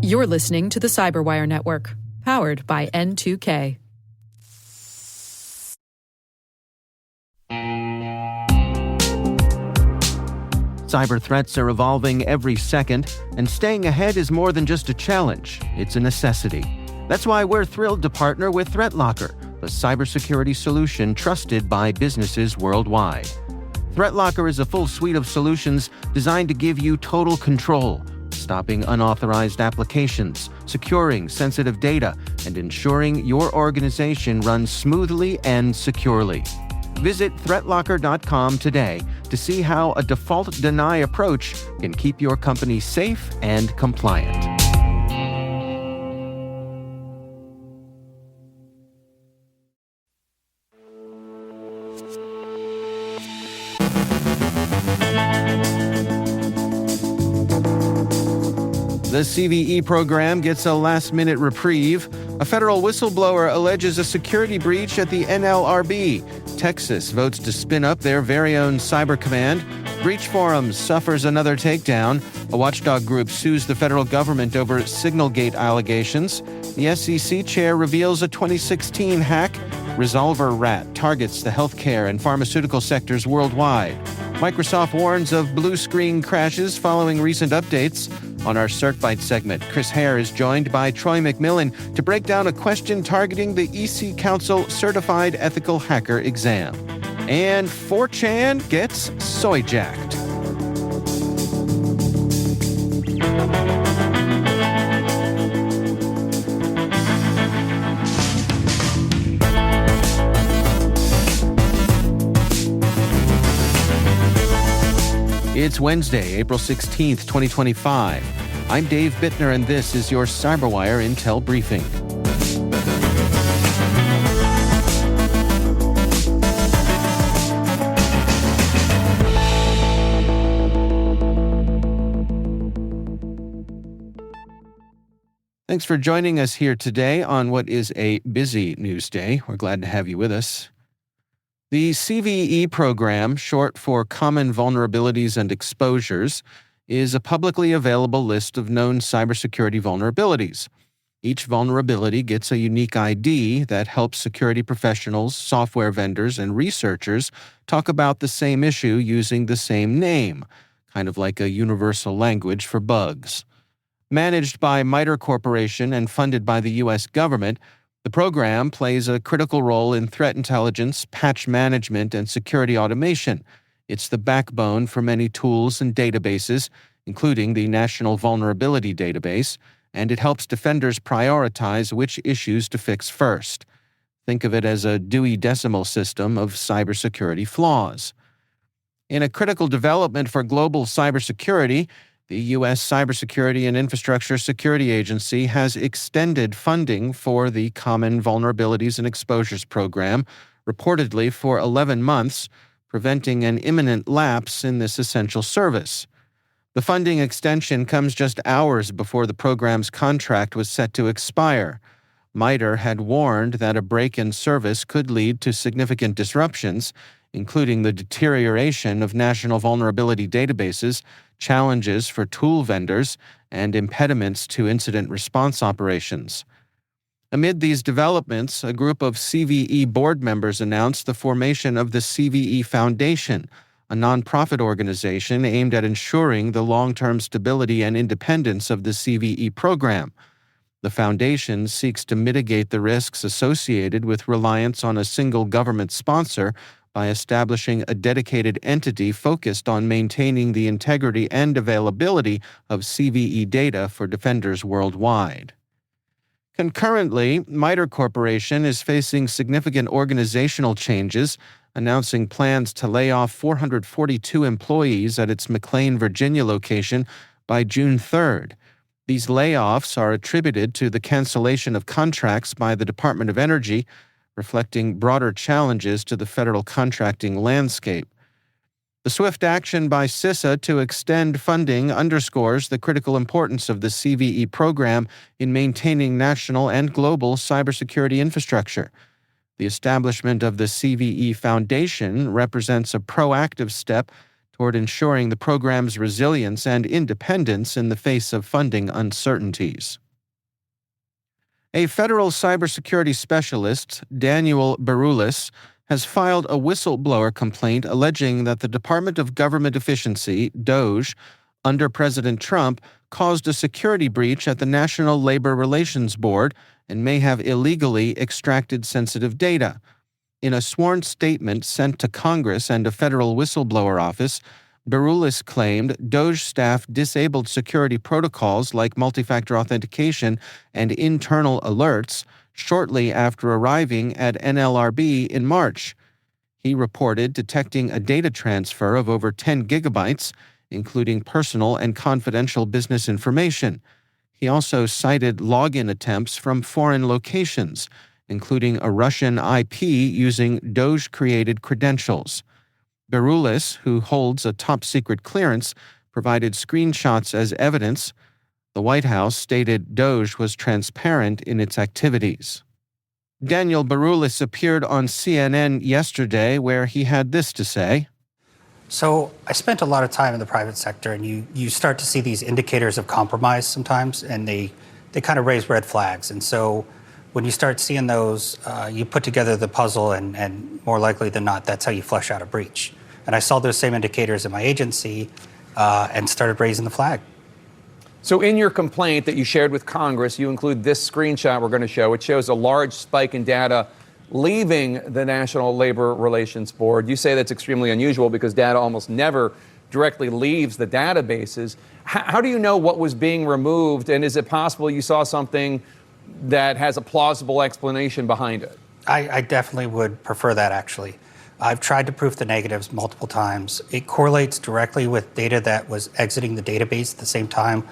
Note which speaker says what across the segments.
Speaker 1: You're listening to the Cyberwire Network, powered by N2K.
Speaker 2: Cyber threats are evolving every second, and staying ahead is more than just a challenge, it's a necessity. That's why we're thrilled to partner with ThreatLocker, a cybersecurity solution trusted by businesses worldwide. ThreatLocker is a full suite of solutions designed to give you total control, stopping unauthorized applications, securing sensitive data, and ensuring your organization runs smoothly and securely. Visit threatlocker.com today to see how a default deny approach can keep your company safe and compliant. The CVE program gets a last-minute reprieve. A federal whistleblower alleges a security breach at the NLRB. Texas votes to spin up their very own cyber command. BreachForums suffers another takedown. A watchdog group sues the federal government over SignalGate allegations. The SEC chair reveals a 2016 hack. ResolverRAT targets the healthcare and pharmaceutical sectors worldwide. Microsoft warns of blue screen crashes following recent updates. On our CertByte segment, Chris Hare is joined by Troy McMillan to break down a question targeting the EC Council Certified Ethical Hacker exam. And 4chan gets Soyjacked. It's Wednesday, April 16th, 2025. I'm Dave Bittner, and this is your CyberWire Intel Briefing. Thanks for joining us here today on what is a busy news day. We're glad to have you with us. The CVE program, short for Common Vulnerabilities and Exposures, is a publicly available list of known cybersecurity vulnerabilities. Each vulnerability gets a unique ID that helps security professionals, software vendors, and researchers talk about the same issue using the same name, kind of like a universal language for bugs. Managed by MITRE Corporation and funded by the U.S. government, the program plays a critical role in threat intelligence, patch management, and security automation. It's the backbone for many tools and databases, including the National Vulnerability Database, and it helps defenders prioritize which issues to fix first. Think of it as a Dewey Decimal System of cybersecurity flaws. In a critical development for global cybersecurity, the U.S. Cybersecurity and Infrastructure Security Agency has extended funding for the Common Vulnerabilities and Exposures program, reportedly for 11 months, preventing an imminent lapse in this essential service. The funding extension comes just hours before the program's contract was set to expire. MITRE had warned that a break in service could lead to significant disruptions, including the deterioration of national vulnerability databases, challenges for tool vendors, and impediments to incident response operations. Amid these developments, a group of CVE board members announced the formation of the CVE Foundation, a nonprofit organization aimed at ensuring the long-term stability and independence of the CVE program. The foundation seeks to mitigate the risks associated with reliance on a single government sponsor by establishing a dedicated entity focused on maintaining the integrity and availability of CVE data for defenders worldwide. Concurrently, MITRE Corporation is facing significant organizational changes, announcing plans to lay off 442 employees at its McLean, Virginia location by June 3rd. These layoffs are attributed to the cancellation of contracts by the Department of Energy, reflecting broader challenges to the federal contracting landscape. The swift action by CISA to extend funding underscores the critical importance of the CVE program in maintaining national and global cybersecurity infrastructure. The establishment of the CVE Foundation represents a proactive step toward ensuring the program's resilience and independence in the face of funding uncertainties. A federal cybersecurity specialist, Daniel Baroulis, has filed a whistleblower complaint alleging that the Department of Government Efficiency, DOGE, under President Trump, caused a security breach at the National Labor Relations Board and may have illegally extracted sensitive data. In a sworn statement sent to Congress and a federal whistleblower office, Baroulis claimed DOGE staff disabled security protocols like multi-factor authentication and internal alerts shortly after arriving at NLRB in March. He reported detecting a data transfer of over 10 gigabytes, including personal and confidential business information. He also cited login attempts from foreign locations, including a Russian IP using DOGE-created credentials. Baroulis, who holds a top-secret clearance, provided screenshots as evidence. The White House stated DOGE was transparent in its activities. Daniel Baroulis appeared on CNN yesterday, where he had this to say.
Speaker 3: So I spent a lot of time in the private sector, and you start to see these indicators of compromise sometimes, and they kind of raise red flags. And so when you start seeing those, you put together the puzzle, and more likely than not, that's how you flesh out a breach. And I saw those same indicators in my agency and started raising the flag.
Speaker 4: So in your complaint that you shared with Congress, you include this screenshot we're going to show. It shows a large spike in data leaving the National Labor Relations Board. You say that's extremely unusual because data almost never directly leaves the databases. How do you know what was being removed, and is it possible you saw something that has a plausible explanation behind it?
Speaker 3: I definitely would prefer that, actually. I've tried to prove the negatives multiple times. It correlates directly with data that was exiting the database at the same time.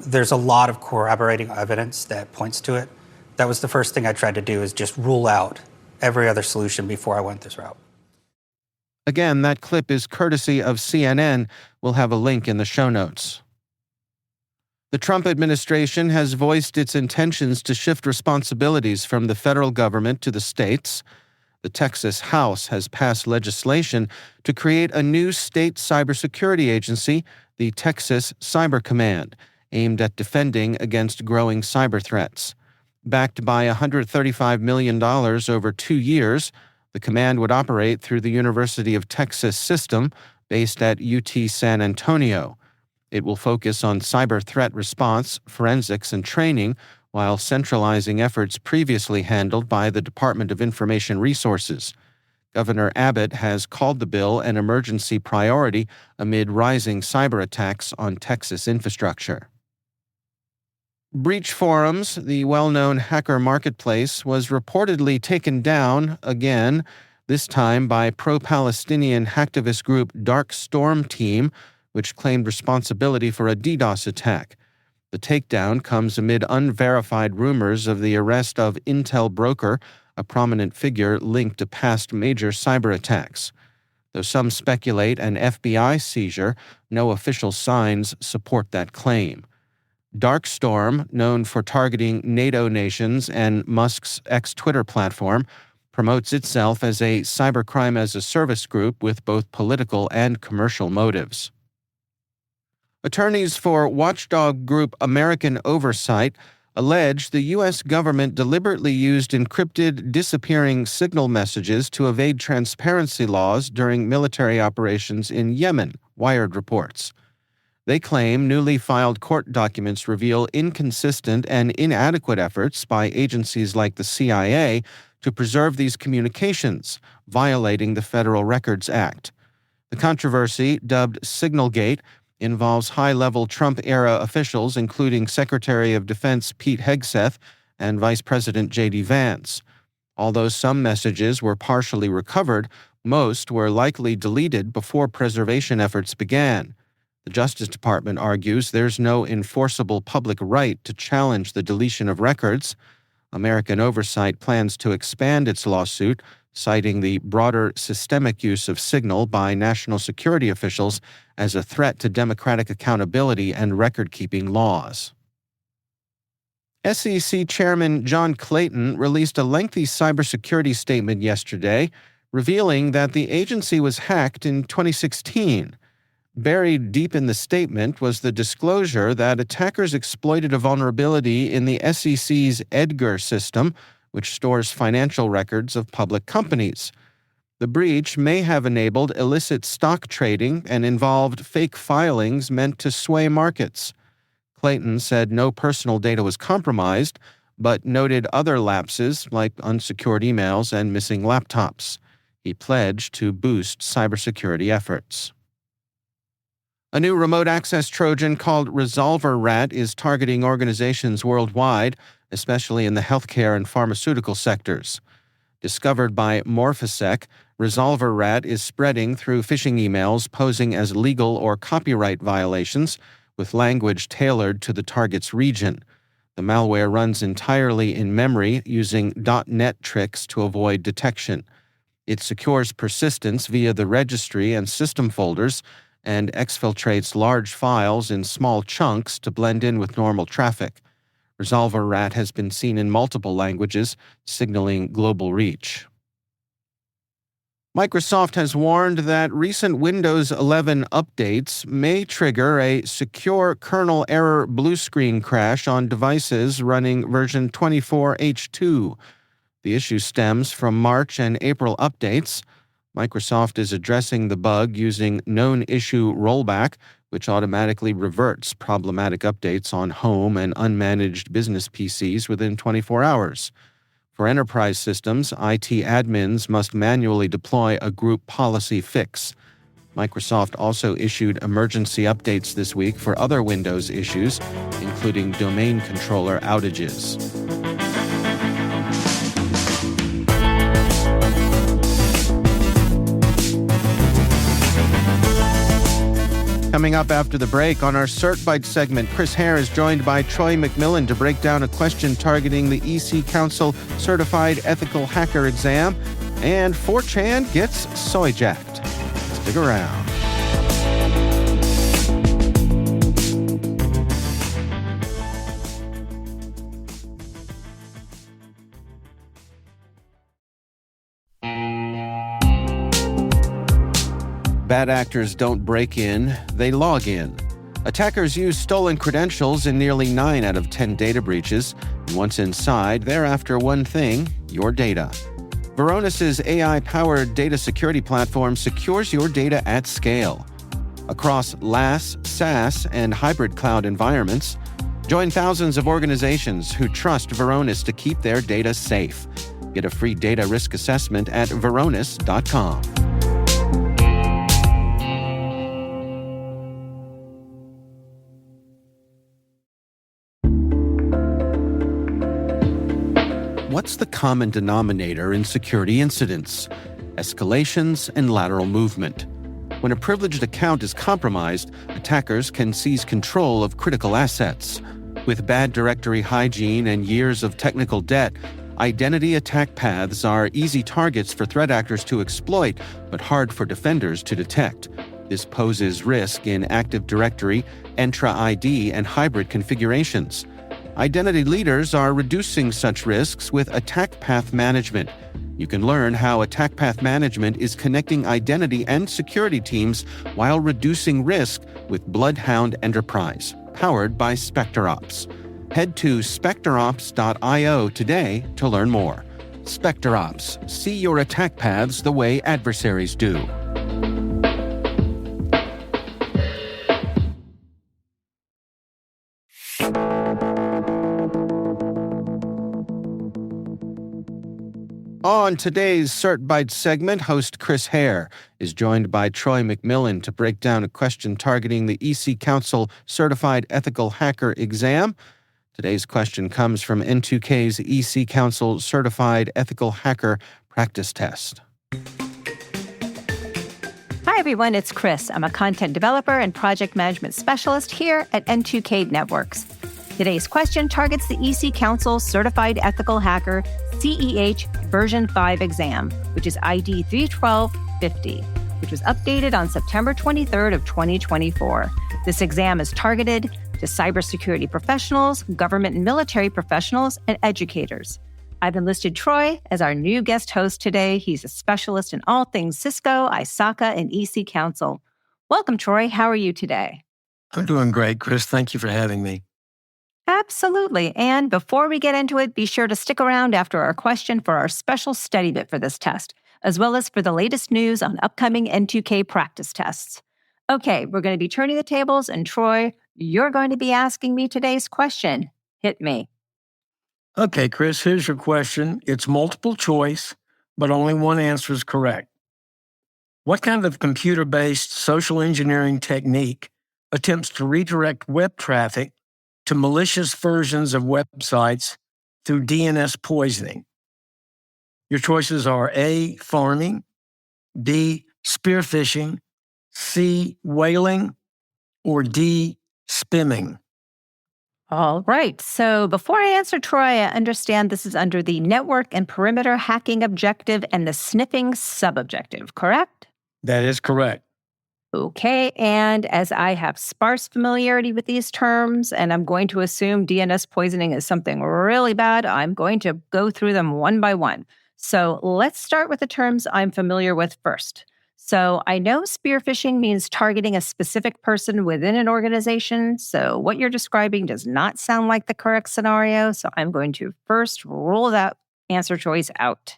Speaker 3: There's a lot of corroborating evidence that points to it. That was the first thing I tried to do, is just rule out every other solution before I went this route.
Speaker 2: Again, that clip is courtesy of CNN. We'll have a link in the show notes. The Trump administration has voiced its intentions to shift responsibilities from the federal government to the states. The Texas House has passed legislation to create a new state cybersecurity agency, the Texas Cyber Command, aimed at defending against growing cyber threats. Backed by $135 million over 2 years, the command would operate through the University of Texas system based at UT San Antonio. It will focus on cyber threat response, forensics, and training, while centralizing efforts previously handled by the Department of Information Resources. Governor Abbott has called the bill an emergency priority amid rising cyber attacks on Texas infrastructure. BreachForums, the well-known hacker marketplace, was reportedly taken down again, this time by pro-Palestinian hacktivist group Dark Storm Team, which claimed responsibility for a DDoS attack. The takedown comes amid unverified rumors of the arrest of Intel Broker, a prominent figure linked to past major cyber attacks. Though some speculate an FBI seizure, no official signs support that claim. Darkstorm, known for targeting NATO nations and Musk's ex-Twitter platform, promotes itself as a cybercrime-as-a-service group with both political and commercial motives. Attorneys for watchdog group American Oversight allege the U.S. government deliberately used encrypted, disappearing signal messages to evade transparency laws during military operations in Yemen, Wired reports. They claim newly filed court documents reveal inconsistent and inadequate efforts by agencies like the CIA to preserve these communications, violating the Federal Records Act. The controversy, dubbed SignalGate, involves high-level Trump-era officials, including Secretary of Defense Pete Hegseth and Vice President J.D. Vance. Although some messages were partially recovered, most were likely deleted before preservation efforts began. The Justice Department argues there's no enforceable public right to challenge the deletion of records. American Oversight plans to expand its lawsuit, citing the broader systemic use of Signal by national security officials as a threat to democratic accountability and record-keeping laws. SEC Chairman John Clayton released a lengthy cybersecurity statement yesterday, revealing that the agency was hacked in 2016. Buried deep in the statement was the disclosure that attackers exploited a vulnerability in the SEC's EDGAR system, which stores financial records of public companies. The breach may have enabled illicit stock trading and involved fake filings meant to sway markets. Clayton said no personal data was compromised, but noted other lapses like unsecured emails and missing laptops. He pledged to boost cybersecurity efforts. A new remote access Trojan called ResolverRAT is targeting organizations worldwide, especially in the healthcare and pharmaceutical sectors. Discovered by Morphosec, ResolverRAT is spreading through phishing emails posing as legal or copyright violations, with language tailored to the target's region. The malware runs entirely in memory using .NET tricks to avoid detection. It secures persistence via the registry and system folders and exfiltrates large files in small chunks to blend in with normal traffic. ResolverRAT has been seen in multiple languages, signaling global reach. Microsoft has warned that recent Windows 11 updates may trigger a secure kernel error blue screen crash on devices running version 24H2. The issue stems from March and April updates. Microsoft is addressing the bug using known issue rollback, which automatically reverts problematic updates on home and unmanaged business PCs within 24 hours. For enterprise systems, IT admins must manually deploy a group policy fix. Microsoft also issued emergency updates this week for other Windows issues, including domain controller outages. Coming up after the break, on our CertByte segment, Chris Hare is joined by Troy McMillan to break down a question targeting the EC Council Certified Ethical Hacker exam, and 4chan gets Soyjacked. Stick around. Bad actors don't break in, they log in. Attackers use stolen credentials in nearly 9 out of 10 data breaches, and once inside, they're after one thing: your data. Varonis' AI-powered data security platform secures your data at scale. Across LaaS, SaaS, and hybrid cloud environments, join thousands of organizations who trust Varonis to keep their data safe. Get a free data risk assessment at varonis.com. What's the common denominator in security incidents? Escalations and lateral movement. When a privileged account is compromised, attackers can seize control of critical assets. With bad directory hygiene and years of technical debt, identity attack paths are easy targets for threat actors to exploit, but hard for defenders to detect. This poses risk in Active Directory, Entra ID, and hybrid configurations. Identity leaders are reducing such risks with attack path management. You can learn how attack path management is connecting identity and security teams while reducing risk with Bloodhound Enterprise, powered by SpecterOps. Head to specterops.io today to learn more. SpecterOps, see your attack paths the way adversaries do. On today's CertByte segment, host Chris Hare is joined by Troy McMillan to break down a question targeting the EC Council Certified Ethical Hacker exam. Today's question comes from N2K's EC Council Certified Ethical Hacker practice test.
Speaker 5: Hi, everyone. It's Chris. I'm a content developer and project management specialist here at N2K Networks. Today's question targets the EC Council Certified Ethical Hacker CEH version 5 exam, which is ID 31250, which was updated on September 23rd of 2024. This exam is targeted to cybersecurity professionals, government and military professionals, and educators. I've enlisted Troy as our new guest host today. He's a specialist in all things Cisco, ISACA, and EC Council. Welcome, Troy. How are you today?
Speaker 6: I'm doing great, Chris. Thank you for having me.
Speaker 5: Absolutely. And before we get into it, be sure to stick around after our question for our special study bit for this test, as well as for the latest news on upcoming N2K practice tests. Okay, we're going to be turning the tables, and Troy, you're going to be asking me today's question. Hit me.
Speaker 6: Okay, Chris, here's your question. It's multiple choice, but only one answer is correct. What kind of computer-based social engineering technique attempts to redirect web traffic to malicious versions of websites through DNS poisoning? Your choices are A, farming, B, spear phishing, C, whaling, or D, spimming.
Speaker 5: All right. So before I answer, Troy, I understand this is under the network and perimeter hacking objective and the sniffing sub-objective, correct?
Speaker 6: That is correct.
Speaker 5: Okay, and as I have sparse familiarity with these terms, and I'm going to assume DNS poisoning is something really bad, I'm going to go through them one by one. So let's start with the terms I'm familiar with first. So I know spear phishing means targeting a specific person within an organization. So what you're describing does not sound like the correct scenario. So I'm going to first rule that answer choice out.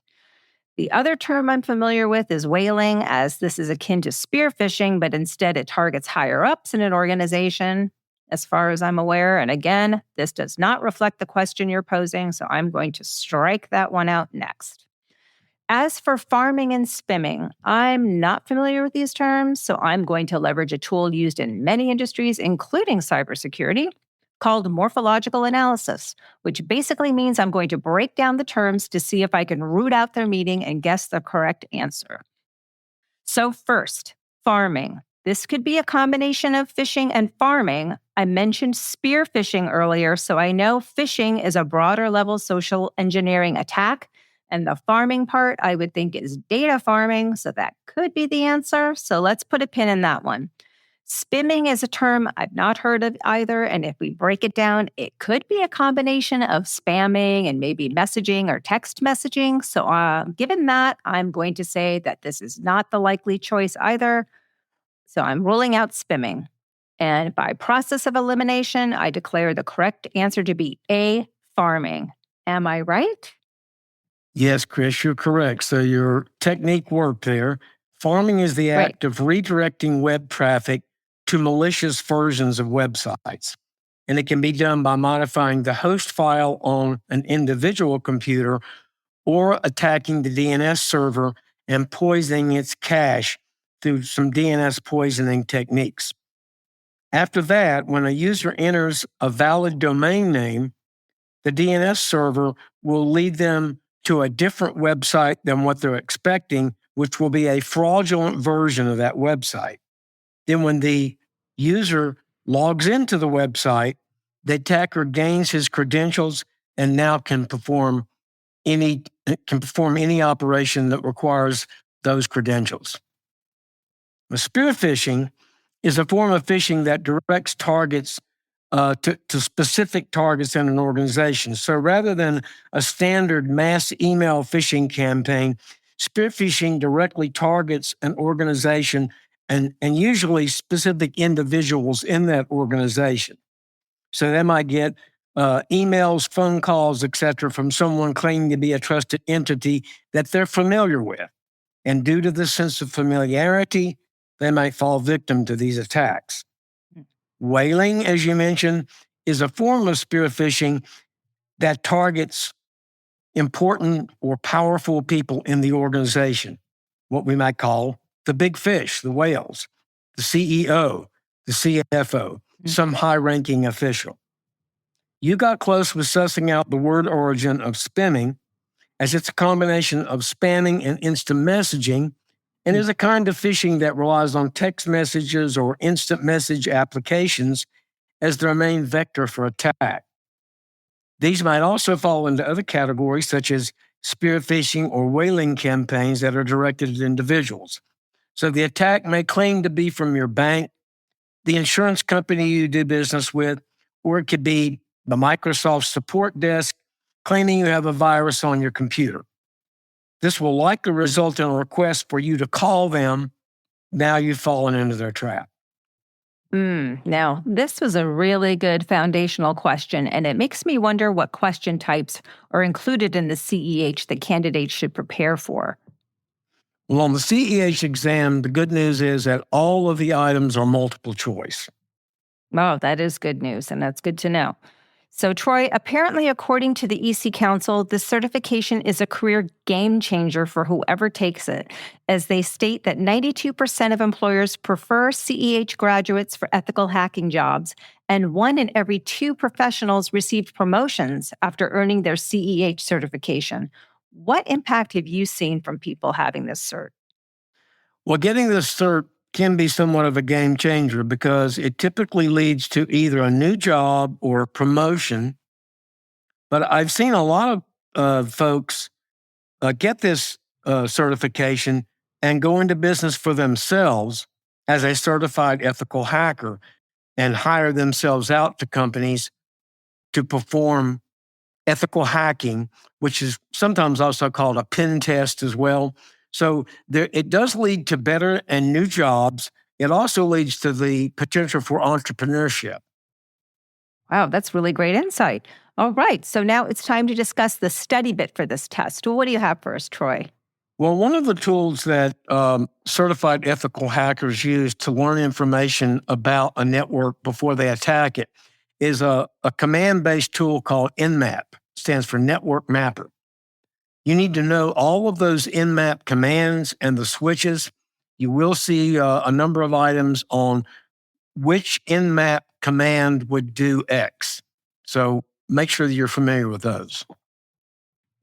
Speaker 5: The other term I'm familiar with is whaling, as this is akin to spear phishing, but instead it targets higher ups in an organization, as far as I'm aware. And again, this does not reflect the question you're posing, so I'm going to strike that one out next. As for farming and spimming, I'm not familiar with these terms, so I'm going to leverage a tool used in many industries, including cybersecurity, called morphological analysis, which basically means I'm going to break down the terms to see if I can root out their meaning and guess the correct answer. So first, farming. This could be a combination of phishing and farming. I mentioned spear phishing earlier, so I know phishing is a broader level social engineering attack, and the farming part I would think is data farming, so that could be the answer. So let's put a pin in that one. Spimming is a term I've not heard of either, and if we break it down, it could be a combination of spamming and maybe messaging or text messaging. So given that, I'm going to say that this is not the likely choice either. So I'm ruling out spimming. And by process of elimination, I declare the correct answer to be A, farming. Am I right?
Speaker 6: Yes, Chris, you're correct. So your technique worked there. Farming is the act of redirecting web traffic to malicious versions of websites. And it can be done by modifying the host file on an individual computer or attacking the DNS server and poisoning its cache through some DNS poisoning techniques. After that, when a user enters a valid domain name, the DNS server will lead them to a different website than what they're expecting, which will be a fraudulent version of that website. Then when the user logs into the website, the attacker gains his credentials and now can perform any operation that requires those credentials. Spear phishing is a form of phishing that directs targets to specific targets in an organization. So rather than a standard mass email phishing campaign, spear phishing directly targets an organization and usually specific individuals in that organization. So they might get emails, phone calls, etc., from someone claiming to be a trusted entity that they're familiar with. And due to the sense of familiarity, they might fall victim to these attacks. Whaling, as you mentioned, is a form of spear phishing that targets important or powerful people in the organization, what we might call the big fish, the whales, the CEO, the CFO, some high-ranking official. You got close with sussing out the word origin of spamming, as it's a combination of spamming and instant messaging, and is a kind of phishing that relies on text messages or instant message applications as their main vector for attack. These might also fall into other categories, such as spear phishing or whaling campaigns that are directed at individuals. So the attack may claim to be from your bank, the insurance company you do business with, or it could be the Microsoft support desk claiming you have a virus on your computer. This will likely result in a request for you to call them. Now you've fallen into their trap.
Speaker 5: Now, this was a really good foundational question, and it makes me wonder what question types are included in the CEH that candidates should prepare for.
Speaker 6: Well, on the CEH exam, the good news is that all of the items are multiple choice.
Speaker 5: Oh, that is good news, and that's good to know. So, Troy, apparently, according to the EC Council, this certification is a career game changer for whoever takes it, as they state that 92% of employers prefer CEH graduates for ethical hacking jobs, and 1 in every 2 professionals received promotions after earning their CEH certification. What impact have you seen from people having this cert?
Speaker 6: Well, getting this cert can be somewhat of a game changer because it typically leads to either a new job or a promotion. But I've seen a lot of folks get this certification and go into business for themselves as a certified ethical hacker and hire themselves out to companies to perform ethical hacking, which is sometimes also called a pen test as well. So it does lead to better and new jobs. It also leads to the potential for entrepreneurship.
Speaker 5: Wow, that's really great insight. All right, so now it's time to discuss the study bit for this test. What do you have for us, Troy?
Speaker 6: Well, one of the tools that certified ethical hackers use to learn information about a network before they attack it is a command-based tool called Nmap. It stands for Network Mapper. You need to know all of those Nmap commands and the switches. You will see a number of items on which Nmap command would do X. So make sure that you're familiar with those.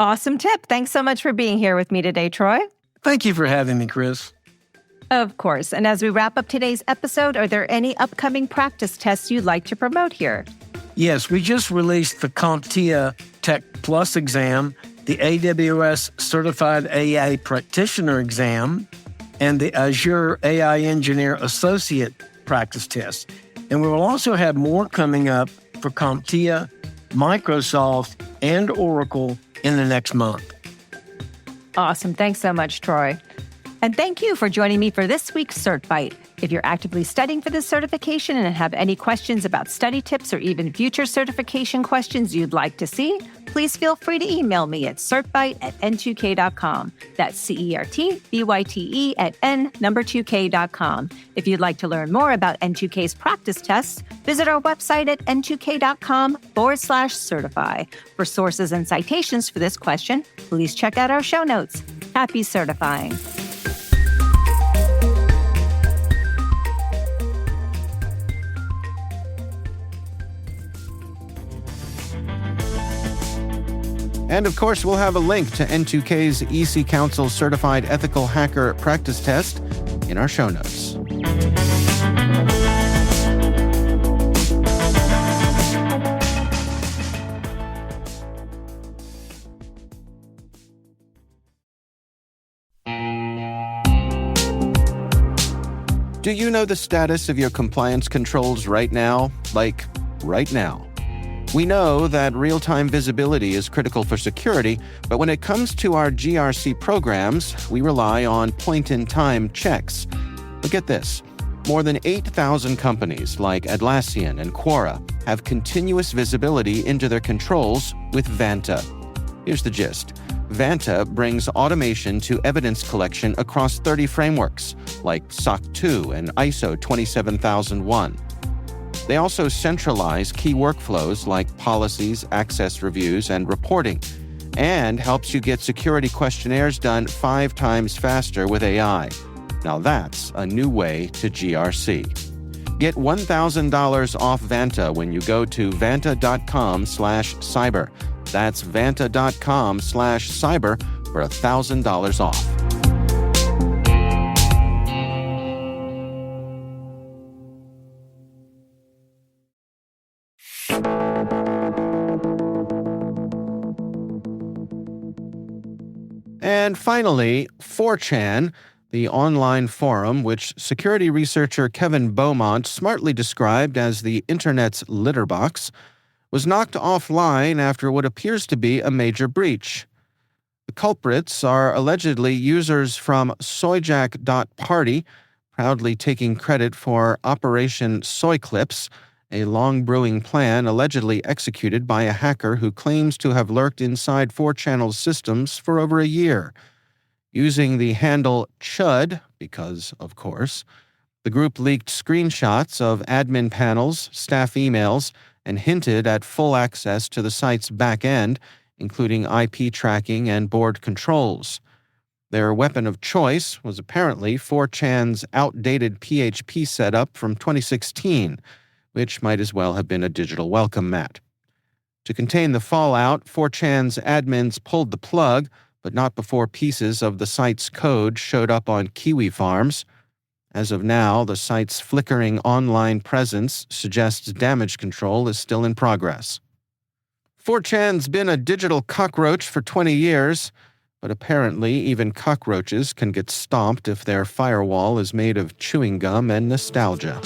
Speaker 5: Awesome tip. Thanks so much for being here with me today, Troy.
Speaker 6: Thank you for having me, Chris.
Speaker 5: Of course. And as we wrap up today's episode, are there any upcoming practice tests you'd like to promote here?
Speaker 6: Yes, we just released the CompTIA Tech Plus exam, the AWS Certified AI Practitioner exam, and the Azure AI Engineer Associate practice test. And we will also have more coming up for CompTIA, Microsoft, and Oracle in the next month.
Speaker 5: Awesome. Thanks so much, Troy. And thank you for joining me for this week's CertByte. If you're actively studying for this certification and have any questions about study tips or even future certification questions you'd like to see, please feel free to email me at certbyte@n2k.com. That's CERTBYTE@n2k.com. If you'd like to learn more about N2K's practice tests, visit our website at n2k.com/certify. For sources and citations for this question, please check out our show notes. Happy certifying.
Speaker 2: And of course, we'll have a link to N2K's EC Council Certified Ethical Hacker Practice Test in our show notes. Do you know the status of your compliance controls right now? Like, right now. We know that real-time visibility is critical for security, but when it comes to our GRC programs, we rely on point-in-time checks. Look at this. More than 8,000 companies like Atlassian and Quora have continuous visibility into their controls with Vanta. Here's the gist. Vanta brings automation to evidence collection across 30 frameworks, like SOC 2 and ISO 27001. They also centralize key workflows like policies, access reviews, and reporting, and helps you get security questionnaires done 5 times faster with AI. Now that's a new way to GRC. Get $1,000 off Vanta when you go to vanta.com/cyber. That's vanta.com/cyber for $1,000 off. And finally, 4chan, the online forum which security researcher Kevin Beaumont smartly described as the internet's litter box, was knocked offline after what appears to be a major breach. The culprits are allegedly users from Soyjacked.party, proudly taking credit for Operation Soyclips, a long-brewing plan allegedly executed by a hacker who claims to have lurked inside 4chan's systems for over a year. Using the handle CHUD, because, of course, the group leaked screenshots of admin panels, staff emails, and hinted at full access to the site's back end, including IP tracking and board controls. Their weapon of choice was apparently 4chan's outdated PHP setup from 2016, which might as well have been a digital welcome mat. To contain the fallout, 4chan's admins pulled the plug, but not before pieces of the site's code showed up on Kiwi farms. As of now, the site's flickering online presence suggests damage control is still in progress. 4chan's been a digital cockroach for 20 years, but apparently even cockroaches can get stomped if their firewall is made of chewing gum and nostalgia.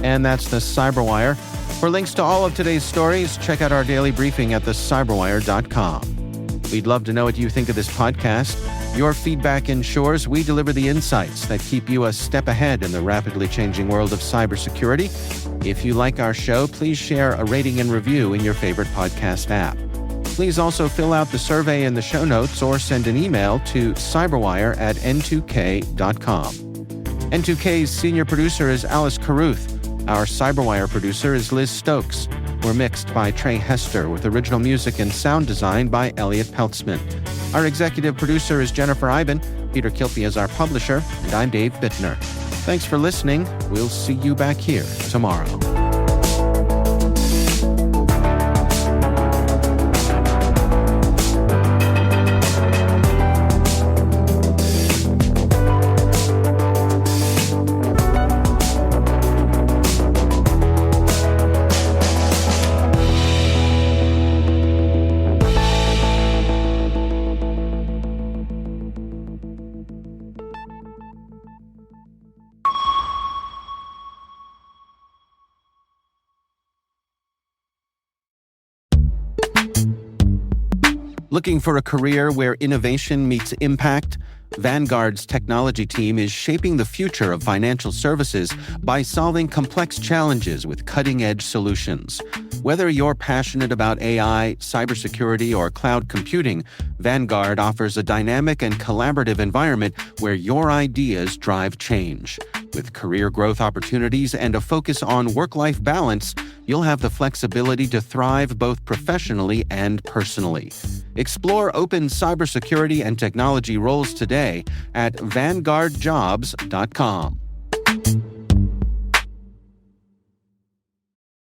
Speaker 2: And that's the Cyberwire. For links to all of today's stories, check out our daily briefing at thecyberwire.com. We'd love to know what you think of this podcast. Your feedback ensures we deliver the insights that keep you a step ahead in the rapidly changing world of cybersecurity. If you like our show, please share a rating and review in your favorite podcast app. Please also fill out the survey in the show notes or send an email to cyberwire@n2k.com. N2K's senior producer is Alice Carruth. Our Cyberwire producer is Liz Stokes. We're mixed by Trey Hester with original music and sound design by Elliot Peltzman. Our executive producer is Jennifer Iben. Peter Kilpie is our publisher, and I'm Dave Bittner. Thanks for listening. We'll see you back here tomorrow. Looking for a career where innovation meets impact? Vanguard's technology team is shaping the future of financial services by solving complex challenges with cutting-edge solutions. Whether you're passionate about AI, cybersecurity, or cloud computing, Vanguard offers a dynamic and collaborative environment where your ideas drive change. With career growth opportunities and a focus on work-life balance, you'll have the flexibility to thrive both professionally and personally. Explore open cybersecurity and technology roles today at vanguardjobs.com.